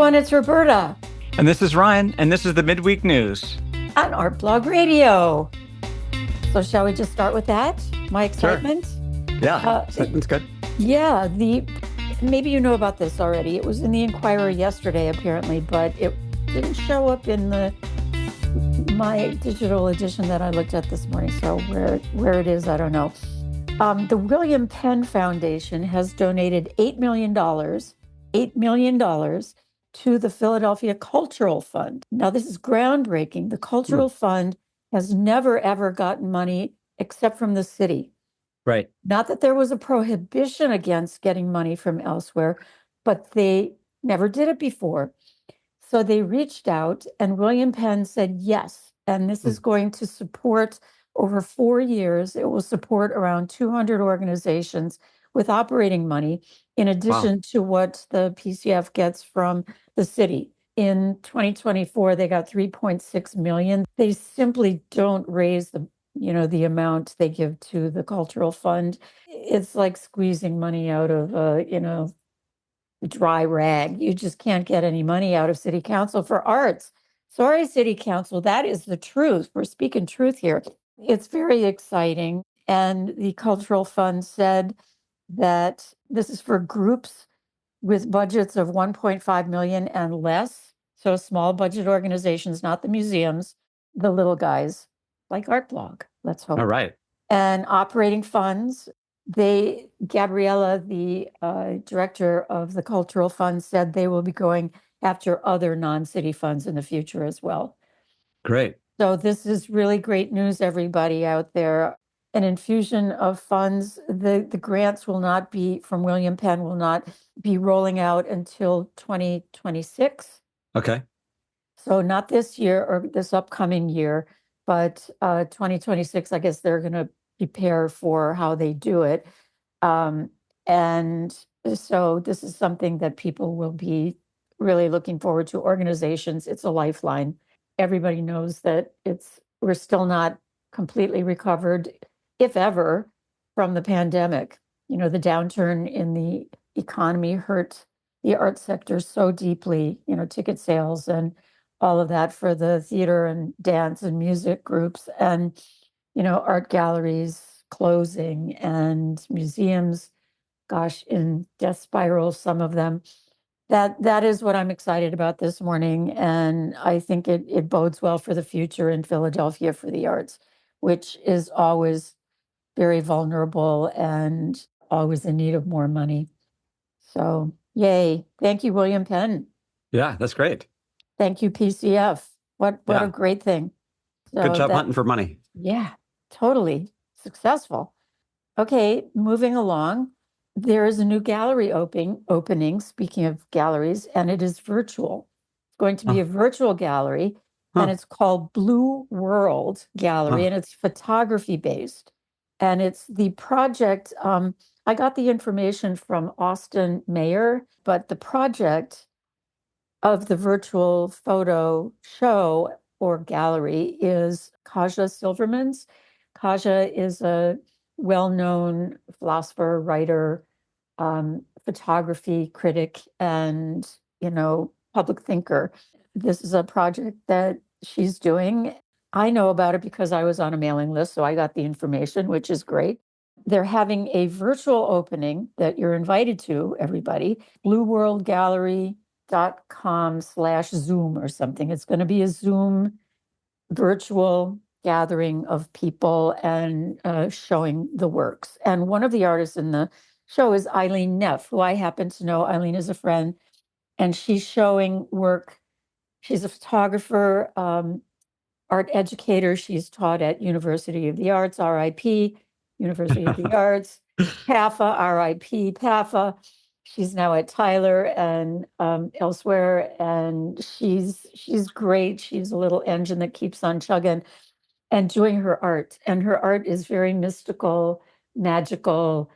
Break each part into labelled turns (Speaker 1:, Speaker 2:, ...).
Speaker 1: everyone, it's Roberta
Speaker 2: And this is Ryan, and this is the Midweek News.
Speaker 1: on Art Blog Radio. So shall we just start with that? My excitement?
Speaker 2: Yeah, that's good.
Speaker 1: Yeah, maybe you know about this already. It was in the Inquirer yesterday, apparently, but it didn't show up in my digital edition that I looked at this morning. So where it is, I don't know. The William Penn Foundation has donated $8 million to the Philadelphia Cultural Fund. Now, this is groundbreaking. The Cultural Fund has never, ever gotten money except from the city.
Speaker 2: Right.
Speaker 1: Not that there was a prohibition against getting money from elsewhere, but they never did it before. So they reached out, and William Penn said yes. And this is going to support over 4 years. It will support around 200 organizations with operating money, in addition to what the PCF gets from the city. In 2024, they got 3.6 million. They simply don't raise the amount they give to the cultural fund. It's like squeezing money out of dry rag. You just can't get any money out of city council for arts. Sorry, city council, that is the truth. We're speaking truth here. It's very exciting. And the cultural fund said that this is for groups with budgets of 1.5 million and less. So small budget organizations, not the museums, the little guys like Art Blog, let's hope.
Speaker 2: All right.
Speaker 1: And operating funds, Gabriella, the director of the cultural fund, said they will be going after other non-city funds in the future as well.
Speaker 2: Great.
Speaker 1: So this is really great news, everybody out there. An infusion of funds. The grants will not be from William Penn, will not be rolling out until 2026.
Speaker 2: Okay.
Speaker 1: So not this year or this upcoming year, but 2026, I guess they're going to prepare for how they do it. And so this is something that people will be really looking forward to. Organizations, it's a lifeline. Everybody knows that we're still not completely recovered, if ever, from the pandemic. The downturn in the economy hurt the art sector so deeply, ticket sales and all of that for the theater and dance and music groups, and, art galleries closing, and museums, gosh, in death spirals, some of them. That is what I'm excited about this morning. And I think it bodes well for the future in Philadelphia for the arts, which is always very vulnerable and always in need of more money. So, yay. Thank you, William Penn.
Speaker 2: Yeah, that's great.
Speaker 1: Thank you, PCF. What a great thing.
Speaker 2: Good job hunting for money.
Speaker 1: Yeah, totally successful. Okay, moving along. There is a new gallery opening, speaking of galleries, and it is virtual. It's going to be a virtual gallery, and it's called Blue World Gallery, and it's photography based. And it's the project, I got the information from Austin Mayer, but the project of the virtual photo show or gallery is Kaja Silverman's. Kaja is a well-known philosopher, writer, photography critic, and, public thinker. This is a project that she's doing. I know about it because I was on a mailing list, so I got the information, which is great. They're having a virtual opening that you're invited to, everybody, blueworldgallery.com/Zoom or something. It's going to be a Zoom virtual gathering of people and showing the works. And one of the artists in the show is Eileen Neff, who I happen to know. Eileen is a friend, and she's showing work. She's a photographer, art educator. She's taught at University of the Arts, RIP, University of the Arts, PAFA, RIP, PAFA. She's now at Tyler and elsewhere, and she's great. She's a little engine that keeps on chugging and doing her art. And her art is very mystical, magical.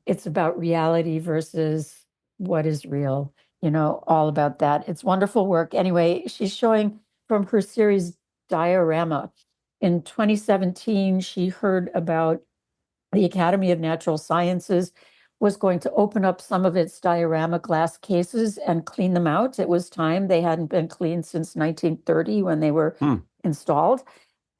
Speaker 1: It's about reality versus what is real, all about that. It's wonderful work. Anyway, she's showing from her series Diorama. In 2017, she heard about the Academy of Natural Sciences was going to open up some of its diorama glass cases and clean them out. It was time. They hadn't been cleaned since 1930 when they were installed.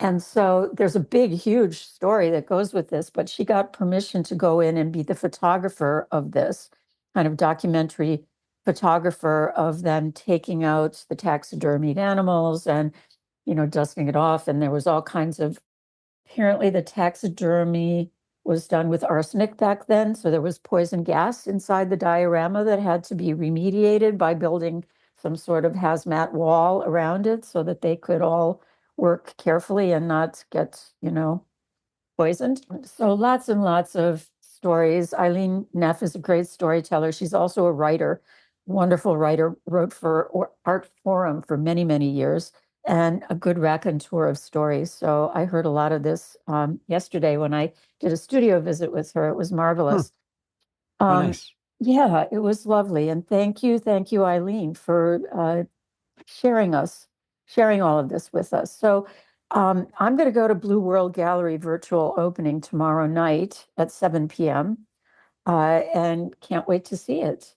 Speaker 1: And so there's a big, huge story that goes with this, but she got permission to go in and be the photographer of this kind of documentary photographer of them taking out the taxidermied animals and, dusting it off. And there was all kinds of, apparently the taxidermy was done with arsenic back then. So there was poison gas inside the diorama that had to be remediated by building some sort of hazmat wall around it so that they could all work carefully and not get, poisoned. So lots and lots of stories. Eileen Neff is a great storyteller. She's also a writer, wonderful writer, wrote for Art Forum for many, many years, and a good raconteur of stories. So I heard a lot of this yesterday when I did a studio visit with her. It was marvelous.
Speaker 2: Nice.
Speaker 1: Yeah, it was lovely. And thank you, Eileen, for sharing all of this with us. So I'm going to go to Blue World Gallery virtual opening tomorrow night at 7 p.m. And can't wait to see it.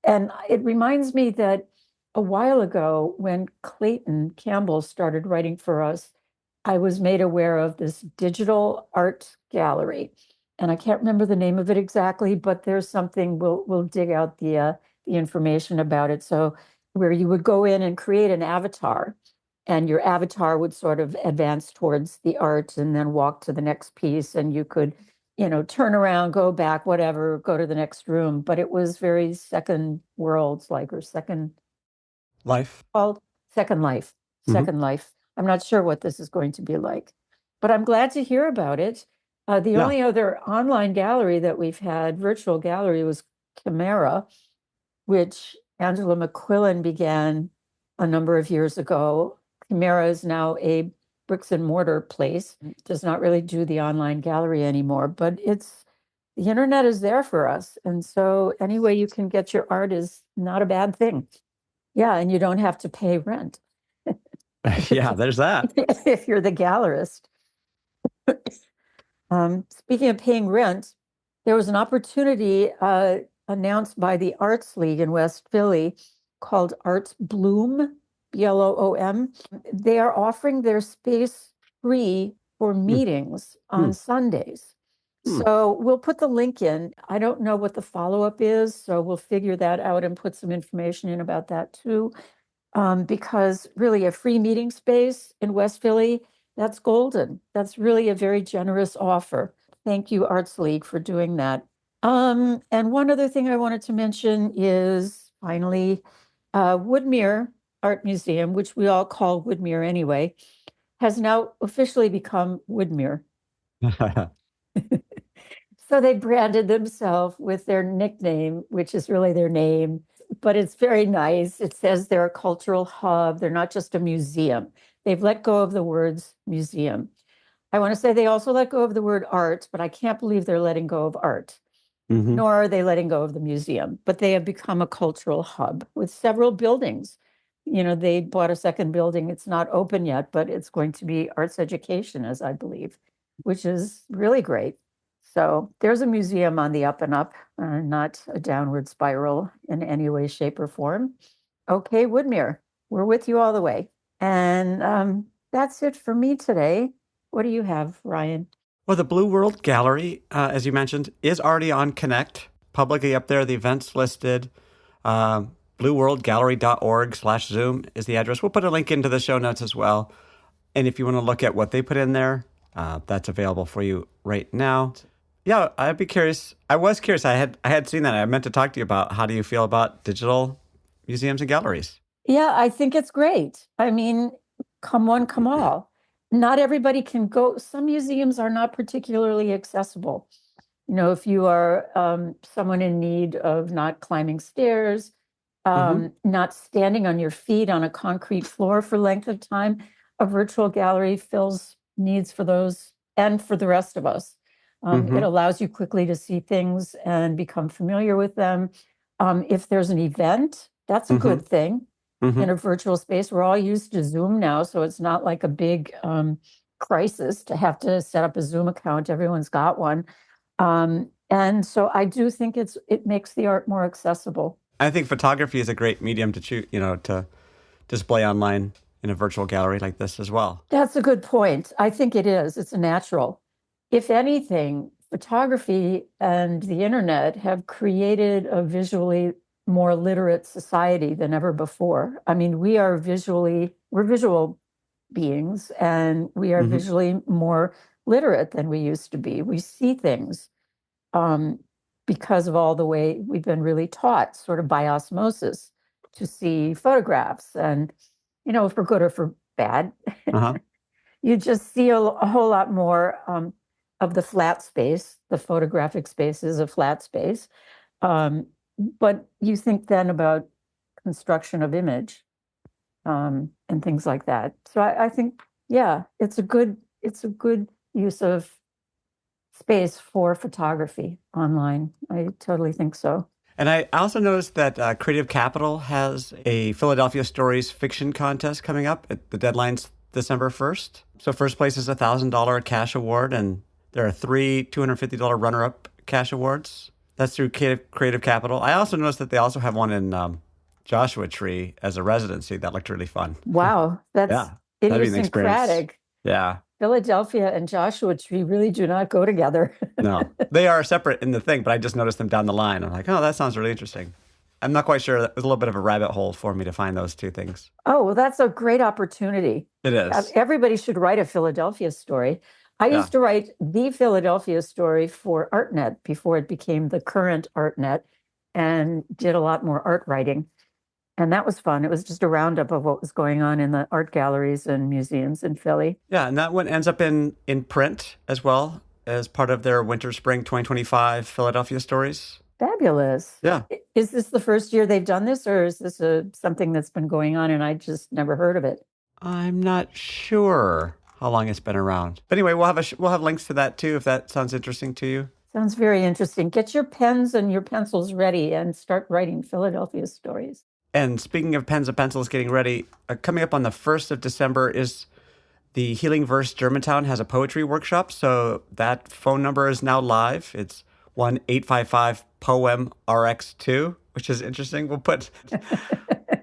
Speaker 1: And it reminds me that a while ago, when Clayton Campbell started writing for us, I was made aware of this digital art gallery. And I can't remember the name of it exactly, but there's something, we'll dig out the information about it. So where you would go in and create an avatar, and your avatar would sort of advance towards the art and then walk to the next piece, and you could, turn around, go back, whatever, go to the next room. But it was very second worlds, or second
Speaker 2: life.
Speaker 1: Called Second Life. Second Life. I'm not sure what this is going to be like, but I'm glad to hear about it. The only other online gallery that we've had, virtual gallery, was Chimera, which Angela McQuillan began a number of years ago. Chimera is now a bricks and mortar place, does not really do the online gallery anymore, but the internet is there for us. And so any way you can get your art is not a bad thing. Yeah, and you don't have to pay rent.
Speaker 2: Yeah, there's that.
Speaker 1: If you're the gallerist. Speaking of paying rent, there was an opportunity announced by the Arts League in West Philly called Arts Bloom, Bloom. They are offering their space free for meetings on Sundays. So we'll put the link in. I don't know what the follow-up is, so we'll figure that out and put some information in about that too. Because really a free meeting space in West Philly, that's golden. That's really a very generous offer. Thank you, Arts League, for doing that. And one other thing I wanted to mention is finally, Woodmere Art Museum, which we all call Woodmere anyway, has now officially become Woodmere. So they branded themselves with their nickname, which is really their name, but it's very nice. It says they're a cultural hub. They're not just a museum. They've let go of the words museum. I want to say they also let go of the word art, but I can't believe they're letting go of art, nor are they letting go of the museum. But they have become a cultural hub with several buildings. They bought a second building. It's not open yet, but it's going to be arts education, as I believe, which is really great. So there's a museum on the up and up, not a downward spiral in any way, shape, or form. Okay, Woodmere, we're with you all the way. And that's it for me today. What do you have, Ryan?
Speaker 2: Well, the Blue World Gallery, as you mentioned, is already on Connect, publicly up there. The event's listed. blueworldgallery.org/Zoom is the address. We'll put a link into the show notes as well. And if you want to look at what they put in there, that's available for you right now. Yeah, I'd be curious. I was curious. I had seen that. I meant to talk to you about how do you feel about digital museums and galleries?
Speaker 1: Yeah, I think it's great. I mean, come one, come all. Not everybody can go. Some museums are not particularly accessible. If you are someone in need of not climbing stairs, not standing on your feet on a concrete floor for length of time, a virtual gallery fills needs for those and for the rest of us. It allows you quickly to see things and become familiar with them. If there's an event, that's a good thing. In a virtual space, we're all used to Zoom now, so it's not like a big crisis to have to set up a Zoom account. Everyone's got one. And And so I do think it makes the art more accessible.
Speaker 2: I think photography is a great medium to choose, to display online in a virtual gallery like this as well.
Speaker 1: That's a good point. I think it is. It's a natural. If anything, photography and the internet have created a visually more literate society than ever before. I mean, we're visual beings, and we are visually more literate than we used to be. We see things because of all the way we've been really taught, sort of by osmosis, to see photographs. And, for good or for bad,
Speaker 2: Uh-huh.
Speaker 1: you just see a whole lot more of the flat space. The photographic space is a flat space. But you think then about construction of image and things like that. So I think, yeah, it's a good use of space for photography online. I totally think so.
Speaker 2: And I also noticed that Creative Capital has a Philadelphia Stories fiction contest coming up. The deadline's December 1st. So first place is a $1,000 cash award, and there are 3 $250 runner-up cash awards. That's through Creative Capital. I also noticed that they also have one in Joshua Tree as a residency. That looked really fun.
Speaker 1: Wow, that's
Speaker 2: Yeah, that'd be an experience.
Speaker 1: idiosyncratic.
Speaker 2: Yeah.
Speaker 1: Philadelphia and Joshua Tree really do not go together.
Speaker 2: No, they are separate in the thing, but I just noticed them down the line. I'm like, oh, that sounds really interesting. I'm not quite sure. It was a little bit of a rabbit hole for me to find those two things.
Speaker 1: Oh, well, that's a great opportunity.
Speaker 2: It is.
Speaker 1: Everybody should write a Philadelphia story. I used to write the Philadelphia story for ArtNet before it became the current ArtNet, and did a lot more art writing. And that was fun. It was just a roundup of what was going on in the art galleries and museums in Philly.
Speaker 2: Yeah, and that one ends up in print as well as part of their Winter Spring 2025 Philadelphia Stories.
Speaker 1: Fabulous.
Speaker 2: Yeah.
Speaker 1: Is this the first year they've done this, or is this something that's been going on and I just never heard of it?
Speaker 2: I'm not sure how long it's been around. But anyway, we'll have links to that too if that sounds interesting to you.
Speaker 1: Sounds very interesting. Get your pens and your pencils ready and start writing Philadelphia stories.
Speaker 2: And speaking of pens and pencils getting ready, coming up on the 1st of December is the Healing Verse Germantown has a poetry workshop. So that phone number is now live. It's 1-855-POEM-RX2, which is interesting. We'll put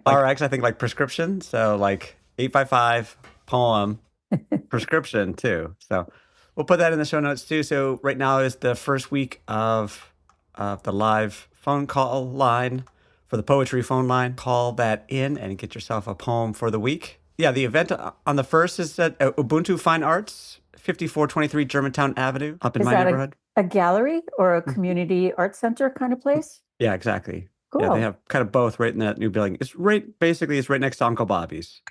Speaker 2: RX, I think, like prescription. So like 855-POEM prescription too. So we'll put that in the show notes too. So right now is the first week of the live phone call line. For the poetry phone line, call that in and get yourself a poem for the week. Yeah, the event on the 1st is at Ubuntu Fine Arts, 5423 Germantown Avenue, up in my neighborhood.
Speaker 1: A gallery or a community art center kind of place?
Speaker 2: Yeah, exactly.
Speaker 1: Cool.
Speaker 2: Yeah, they have kind of both right in that new building. It's right next to Uncle Bobby's.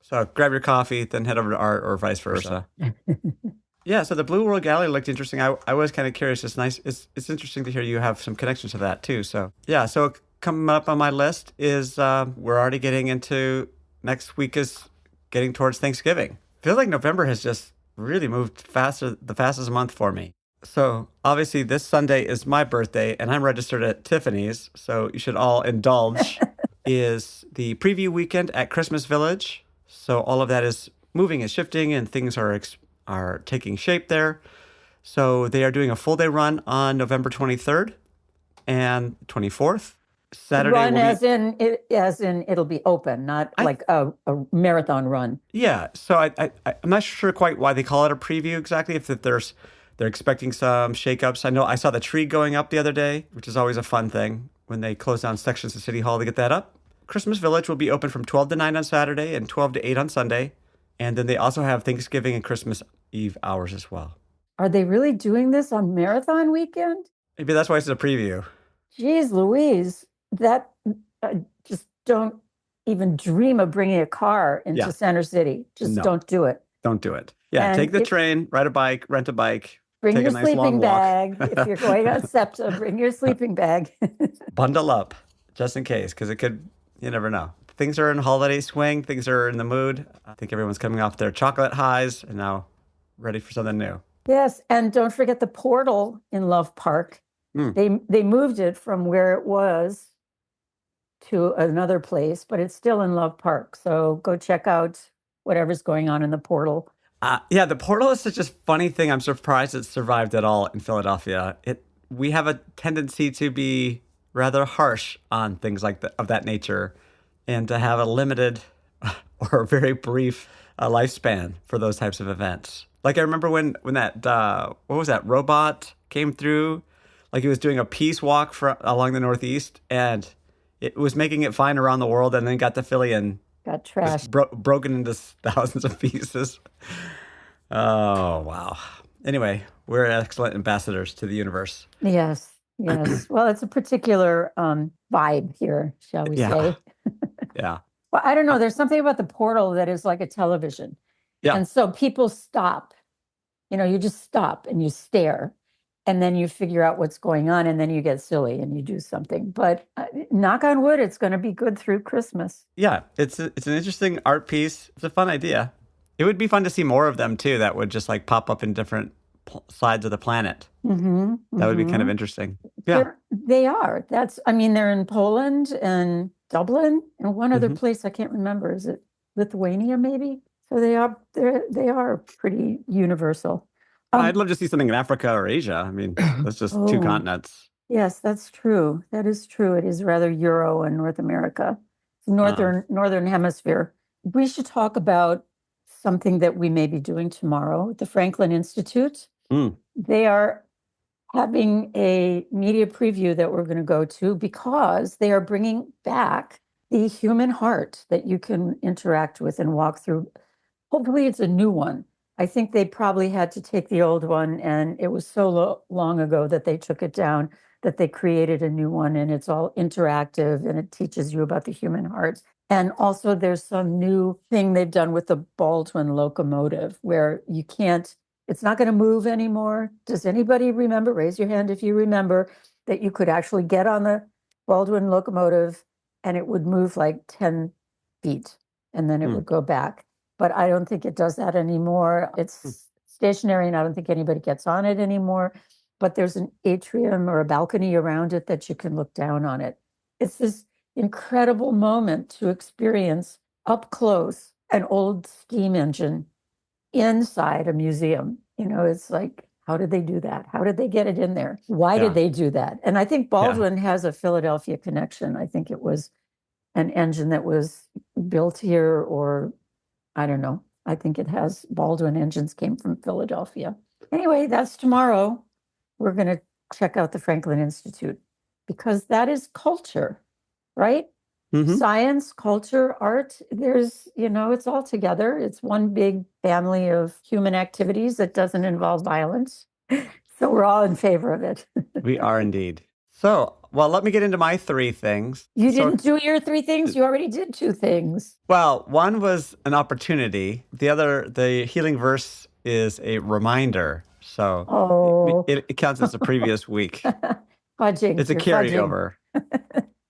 Speaker 2: So grab your coffee, then head over to art or vice versa. Yeah, so the Blue World Gallery looked interesting. I was kind of curious. It's nice. It's interesting to hear you have some connections to that too. So yeah, so coming up on my list is we're already getting into next week is getting towards Thanksgiving. I feel like November has just really moved faster, the fastest month for me. So obviously this Sunday is my birthday and I'm registered at Tiffany's. So you should all indulge. Is the preview weekend at Christmas Village. So all of that is moving and shifting and things are taking shape there. So they are doing a full day run on November 23rd and 24th. Saturday
Speaker 1: run as in it'll be open, not like a marathon run.
Speaker 2: Yeah. So I'm not sure quite why they call it a preview exactly. If they're expecting some shakeups. I know I saw the tree going up the other day, which is always a fun thing when they close down sections of City Hall to get that up. Christmas Village will be open from 12 to 9 on Saturday and 12 to 8 on Sunday. And then they also have Thanksgiving and Christmas Eve hours as well.
Speaker 1: Are they really doing this on marathon weekend?
Speaker 2: Maybe that's why it's a preview.
Speaker 1: Jeez Louise, that just don't even dream of bringing a car into Center City. Just don't do it.
Speaker 2: Don't do it. Yeah, and take the train, ride a bike, rent a bike.
Speaker 1: Bring your sleeping bag. If you're going on SEPTA, bring your sleeping bag.
Speaker 2: Bundle up, just in case, because you never know. Things are in holiday swing. Things are in the mood. I think everyone's coming off their chocolate highs and now ready for something new.
Speaker 1: Yes, and don't forget the portal in Love Park. They moved it from where it was to another place, but it's still in Love Park. So go check out whatever's going on in the portal.
Speaker 2: Yeah, the portal is such a funny thing. I'm surprised it survived at all in Philadelphia. we have a tendency to be rather harsh on things of that nature, and to have a limited or a very brief lifespan for those types of events. Like I remember when that what was that robot came through, like he was doing a peace walk along the Northeast, and it was making it fine around the world, and then got to Philly and
Speaker 1: Got
Speaker 2: just
Speaker 1: trashed.
Speaker 2: broken into thousands of pieces. Oh wow. Anyway, we're excellent ambassadors to the universe.
Speaker 1: Yes, yes. Well, it's a particular vibe here, shall we
Speaker 2: Yeah,
Speaker 1: say.
Speaker 2: yeah,
Speaker 1: Well, I don't know. There's something about the portal that is like a television.
Speaker 2: yeah.
Speaker 1: And so people stop, you just stop and you stare, and then you figure out what's going on, and then you get silly and you do something. But knock on wood, it's going to be good through Christmas.
Speaker 2: Yeah, it's an interesting art piece. It's a fun idea. It would be fun to see more of them too. That would just like pop up in different sides of the planet.
Speaker 1: Mm-hmm,
Speaker 2: That would be kind of
Speaker 1: mm-hmm.
Speaker 2: interesting. Yeah.
Speaker 1: They are. They're in Poland and Dublin and one other
Speaker 2: hmm
Speaker 1: place I can't remember. Is it Lithuania, maybe? So they are pretty universal.
Speaker 2: I'd love to see something in Africa or Asia. I mean, that's just two
Speaker 1: Oh,
Speaker 2: continents.
Speaker 1: yes, that's true. That is true. It is rather Euro and North America,
Speaker 2: Um,
Speaker 1: Northern Hemisphere. We should talk about something that we may be doing tomorrow at the Franklin Institute.
Speaker 2: mm,
Speaker 1: They are having a media preview that we're going to go to because they are bringing back the human heart that you can interact with and walk through. Hopefully, it's a new one. I think they probably had to take the old one, and it was so long ago that they took it down that they created a new one, and it's all interactive and it teaches you about the human heart. And also, there's some new thing they've done with the Baldwin locomotive where it's not going to move anymore. Does anybody remember? Raise your hand if you remember that you could actually get on the Baldwin locomotive and it would move like 10 feet and then it
Speaker 2: mm,
Speaker 1: would go back. But I don't think it does that anymore.
Speaker 2: mm.
Speaker 1: It's stationary and I don't think anybody gets on it anymore. But there's an atrium or a balcony around it that you can look down on it. It's this incredible moment to experience up close an old steam engine inside a museum. It's like, how did they do that? How did they get it in there? Why did
Speaker 2: Yeah,
Speaker 1: they do that? And I think
Speaker 2: yeah.
Speaker 1: Baldwin has a Philadelphia connection. I think it was an engine that was built here, or I don't know. I think it has Baldwin engines came from Philadelphia. Anyway, that's tomorrow. We're going to check out the Franklin Institute because that is culture, right?
Speaker 2: hmm
Speaker 1: Science, culture, art, it's all together. It's one big family of human activities that doesn't involve violence. So we're all in favor of it.
Speaker 2: We are indeed. So, well, let me get into my three things.
Speaker 1: You
Speaker 2: So,
Speaker 1: didn't do your three things. You already did two things.
Speaker 2: well, one was an opportunity. The healing verse is a reminder. So
Speaker 1: Oh,
Speaker 2: it counts as a previous week.
Speaker 1: fudging.
Speaker 2: It's a
Speaker 1: You're fudging.
Speaker 2: carryover.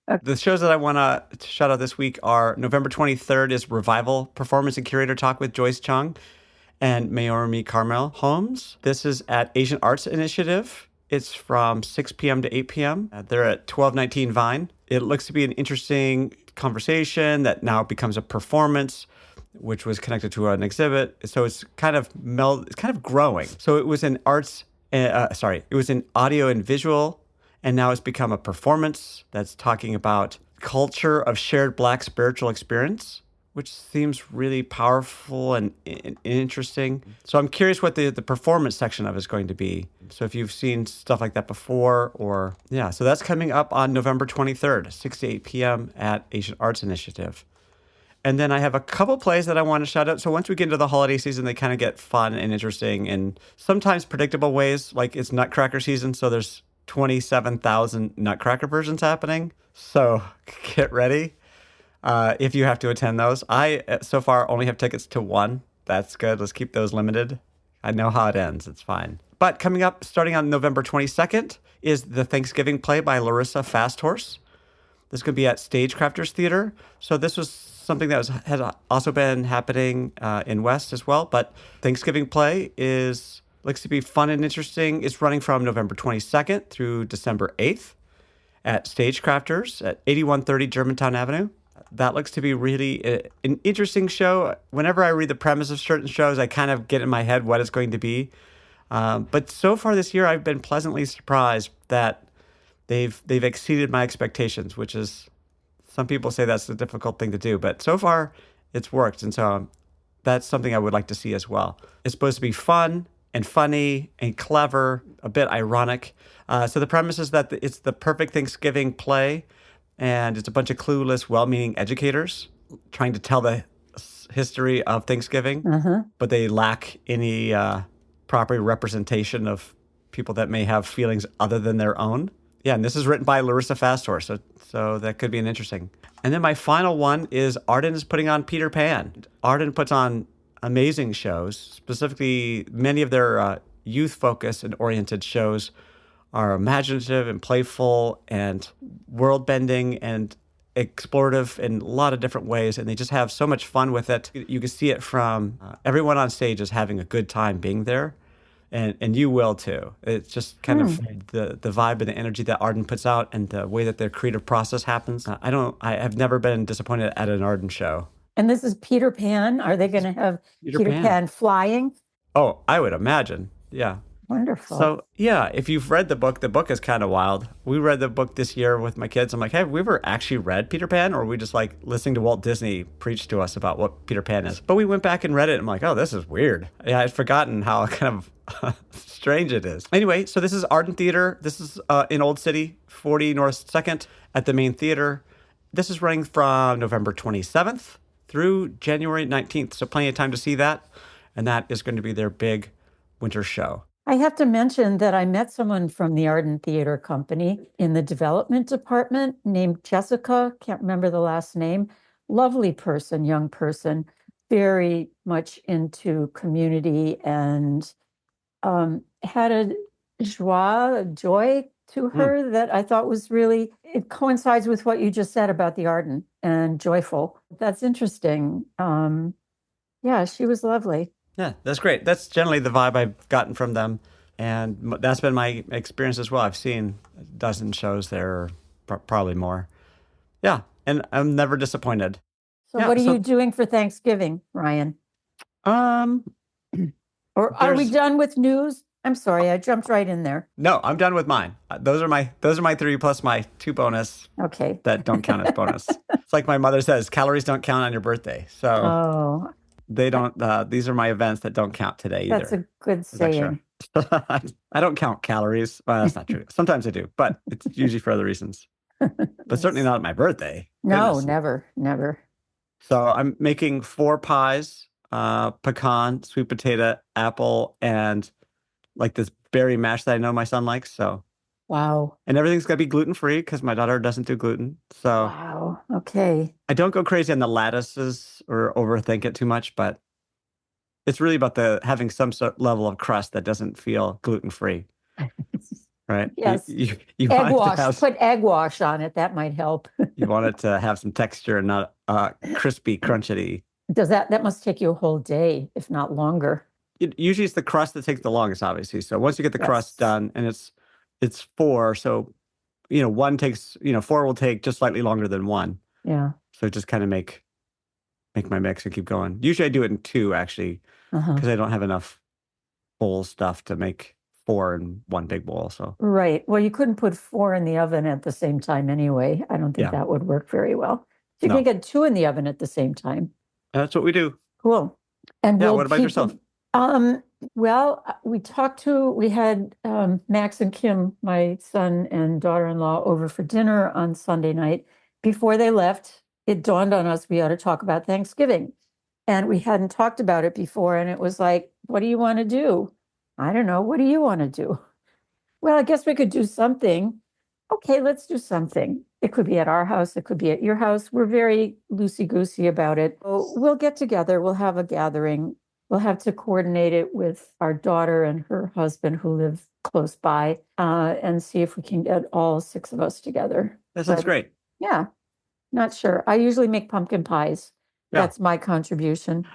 Speaker 1: Okay.
Speaker 2: The shows that I want to shout out this week are November 23rd is Revival Performance and Curator Talk with Joyce Chung and Mayormi Carmel Holmes. This is at Asian Arts Initiative. It's from 6 p.m. to 8 p.m. They're at 1219 Vine. It looks to be an interesting conversation that now becomes a performance, which was connected to an exhibit. So it's kind of growing. So it was in it was in audio and visual, and now it's become a performance that's talking about culture of shared Black spiritual experience, which seems really powerful and interesting. So I'm curious what the performance section of it is going to be. So if you've seen stuff like that before, so that's coming up on November 23rd, 6 to 8 p.m. at Asian Arts Initiative. And then I have a couple plays that I want to shout out. So once we get into the holiday season, they kind of get fun and interesting in sometimes predictable ways. Like it's Nutcracker season, so there's 27,000 Nutcracker versions happening. So get ready if you have to attend those. I, so far, only have tickets to one. That's good. Let's keep those limited. I know how it ends. It's fine. But coming up, starting on November 22nd, is the Thanksgiving play by Larissa Fasthorse. This is going to be at Stagecrafters Theater. So this was something that has also been happening in West as well. But Thanksgiving play looks to be fun and interesting. It's running from November 22nd through December 8th at Stagecrafters at 8130 Germantown Avenue. That looks to be really an interesting show. Whenever I read the premise of certain shows, I kind of get in my head what it's going to be. But so far this year, I've been pleasantly surprised that they've exceeded my expectations, which is, some people say that's a difficult thing to do, but so far it's worked. And so that's something I would like to see as well. It's supposed to be fun and funny and clever, a bit ironic. So the premise is that it's the perfect Thanksgiving play, and it's a bunch of clueless, well-meaning educators trying to tell the history of Thanksgiving, but they lack any proper representation of people that may have feelings other than their own. Yeah, and this is written by Larissa Fastor, so that could be an interesting. And then my final one is Arden is putting on Peter Pan. Arden puts on amazing shows. Specifically, many of their youth-focused and oriented shows are imaginative and playful and world-bending and explorative in a lot of different ways, and they just have so much fun with it. You can see it from everyone on stage is having a good time being there, and you will too. It's just kind of the vibe and the energy that Arden puts out, and the way that their creative process happens. I have never been disappointed at an Arden show.
Speaker 1: And this is Peter Pan. Are they going to have Peter Pan flying?
Speaker 2: Oh, I would imagine. Yeah.
Speaker 1: Wonderful.
Speaker 2: So, yeah, if you've read the book is kind of wild. We read the book this year with my kids. I'm like, hey, have we ever actually read Peter Pan? Or are we just like listening to Walt Disney preach to us about what Peter Pan is? But we went back and read it. And I'm like, oh, this is weird. Yeah, I'd forgotten how kind of strange it is. Anyway, so this is Arden Theater. This is in Old City, 40 North 2nd at the main theater. This is running from November 27th through January 19th. So plenty of time to see that. And that is going to be their big winter show.
Speaker 1: I have to mention that I met someone from the Arden Theater Company in the development department named Jessica, can't remember the last name. Lovely person, young person, very much into community, and had a joy to her that I thought was really, it coincides with what you just said about the Arden, and joyful. That's interesting. Yeah, she was lovely.
Speaker 2: Yeah, that's great. That's generally the vibe I've gotten from them. And that's been my experience as well. I've seen a dozen shows there, probably more. Yeah, and I'm never disappointed.
Speaker 1: So what are you doing for Thanksgiving, Ryan? Or are we done with news? I'm sorry, I jumped right in there.
Speaker 2: No, I'm done with mine. Those are my 3 plus my 2 bonus.
Speaker 1: Okay.
Speaker 2: That don't count as bonus. It's like my mother says, calories don't count on your birthday. So they don't. These are my events that don't count today either.
Speaker 1: That's a good saying.
Speaker 2: I don't count calories. Well, that's not true. Sometimes I do, but it's usually for other reasons. But certainly not my birthday.
Speaker 1: No,
Speaker 2: Goodness.
Speaker 1: never.
Speaker 2: So I'm making 4 pies, pecan, sweet potato, apple, and like this berry mash that I know my son likes. So
Speaker 1: wow.
Speaker 2: And everything's got to be gluten-free because my daughter doesn't do gluten. So
Speaker 1: wow. Okay.
Speaker 2: I don't go crazy on the lattices or overthink it too much, but it's really about having some sort level of crust that doesn't feel gluten-free. Right?
Speaker 1: Yes.
Speaker 2: You
Speaker 1: egg wash. Put egg wash on it. That might help.
Speaker 2: You want it to have some texture and not crispy, crunchy.
Speaker 1: That must take you a whole day, if not longer.
Speaker 2: Usually it's the crust that takes the longest, obviously. So once you get the crust done, and it's 4, so 1 takes 4 will take just slightly longer than 1.
Speaker 1: Yeah.
Speaker 2: So just kind of make my mix and keep going. Usually I do it in 2 actually, because I don't have enough bowl stuff to make 4 in 1 big bowl. So
Speaker 1: right. Well, you couldn't put 4 in the oven at the same time anyway. I don't think that would work very well. So you can get 2 in the oven at the same time.
Speaker 2: That's what we do.
Speaker 1: Cool. And
Speaker 2: what about yourself?
Speaker 1: Well, we had Max and Kim, my son and daughter-in-law, over for dinner on Sunday night. Before they left, it dawned on us we ought to talk about Thanksgiving. And we hadn't talked about it before. And it was like, what do you want to do? I don't know. What do you want to do? Well, I guess we could do something. Okay, let's do something. It could be at our house. It could be at your house. We're very loosey-goosey about it. So we'll get together. We'll have a gathering. We'll have to coordinate it with our daughter and her husband who live close by, and see if we can get all 6 of us together.
Speaker 2: That sounds great.
Speaker 1: Yeah, not sure. I usually make pumpkin pies. Yeah. That's my contribution.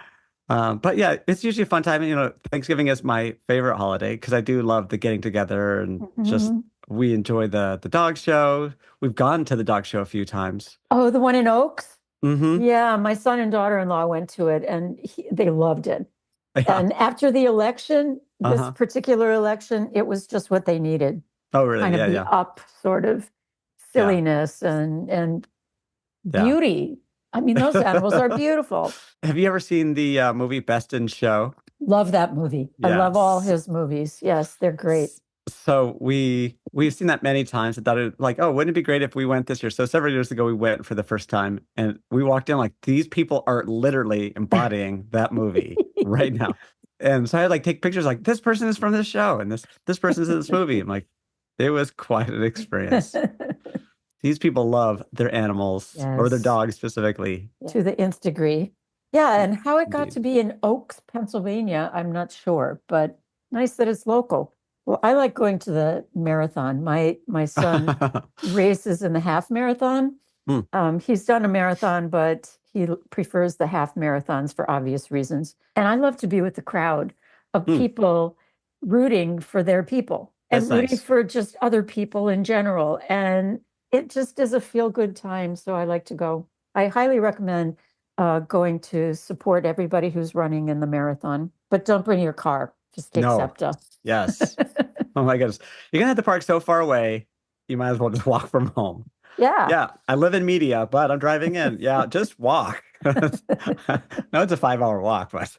Speaker 2: But yeah, it's usually a fun time. Thanksgiving is my favorite holiday because I do love the getting together and just we enjoy the dog show. We've gone to the dog show a few times.
Speaker 1: Oh, the one in Oaks?
Speaker 2: Mm-hmm.
Speaker 1: Yeah, my son and daughter-in-law went to it and they loved it. Yeah. And after the election, this
Speaker 2: Uh-huh.
Speaker 1: particular election, it was just what they needed.
Speaker 2: Oh, really?
Speaker 1: Kind of
Speaker 2: Yeah,
Speaker 1: the
Speaker 2: yeah.
Speaker 1: up sort of
Speaker 2: Yeah.
Speaker 1: silliness and
Speaker 2: Yeah.
Speaker 1: beauty. I mean, those animals are beautiful.
Speaker 2: Have you ever seen the movie Best in Show?
Speaker 1: Love that movie. I love all
Speaker 2: Yes.
Speaker 1: his movies. Yes, they're great.
Speaker 2: So we've seen that many times. I thought wouldn't it be great if we went this year? So several years ago, we went for the first time, and we walked in like these people are literally embodying that movie right now. And so I had take pictures like this person is from this show, and this person's in this movie. I'm like, it was quite an experience. These people love their animals or their
Speaker 1: Yes.
Speaker 2: dogs specifically.
Speaker 1: To the nth degree. Yeah, and how it got
Speaker 2: Indeed.
Speaker 1: to be in Oaks, Pennsylvania, I'm not sure, but nice that it's local. Well, I like going to the marathon. My son races in the half marathon. He's done a marathon, but he prefers the half marathons for obvious reasons. And I love to be with the crowd of people rooting for their people and
Speaker 2: That's
Speaker 1: rooting
Speaker 2: nice.
Speaker 1: for just other people in general. And it just is a feel-good time. So I like to go. I highly recommend going to support everybody who's running in the marathon, but don't bring your car. Just take
Speaker 2: No.
Speaker 1: SEPTA.
Speaker 2: Yes. Oh my goodness. You're going to have to park so far away. You might as well just walk from home.
Speaker 1: Yeah.
Speaker 2: Yeah. I live in media, but I'm driving in. Yeah. Just walk. No, it's a 5-hour walk, but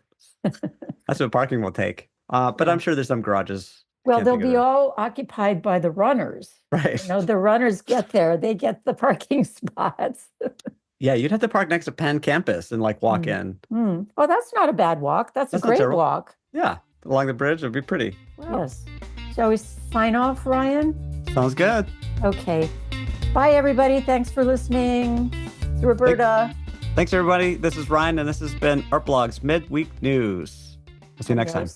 Speaker 2: that's what parking will take. But I'm sure there's some garages.
Speaker 1: Well,
Speaker 2: Can't
Speaker 1: they'll
Speaker 2: think of
Speaker 1: be
Speaker 2: them.
Speaker 1: all occupied by the runners.
Speaker 2: Right.
Speaker 1: You know, the runners get there, they get the parking spots.
Speaker 2: Yeah. You'd have to park next to Penn campus and walk in.
Speaker 1: Oh, that's not a bad walk. That's a
Speaker 2: That's not
Speaker 1: great
Speaker 2: terrible.
Speaker 1: walk.
Speaker 2: Yeah. Along the bridge. It'd be pretty. Wow.
Speaker 1: Yes. Shall we sign off, Ryan?
Speaker 2: Sounds good.
Speaker 1: Okay. Bye, everybody. Thanks for listening. It's Roberta.
Speaker 2: Thanks, everybody. This is Ryan, and this has been Art Blog's Midweek News. We'll see you next time.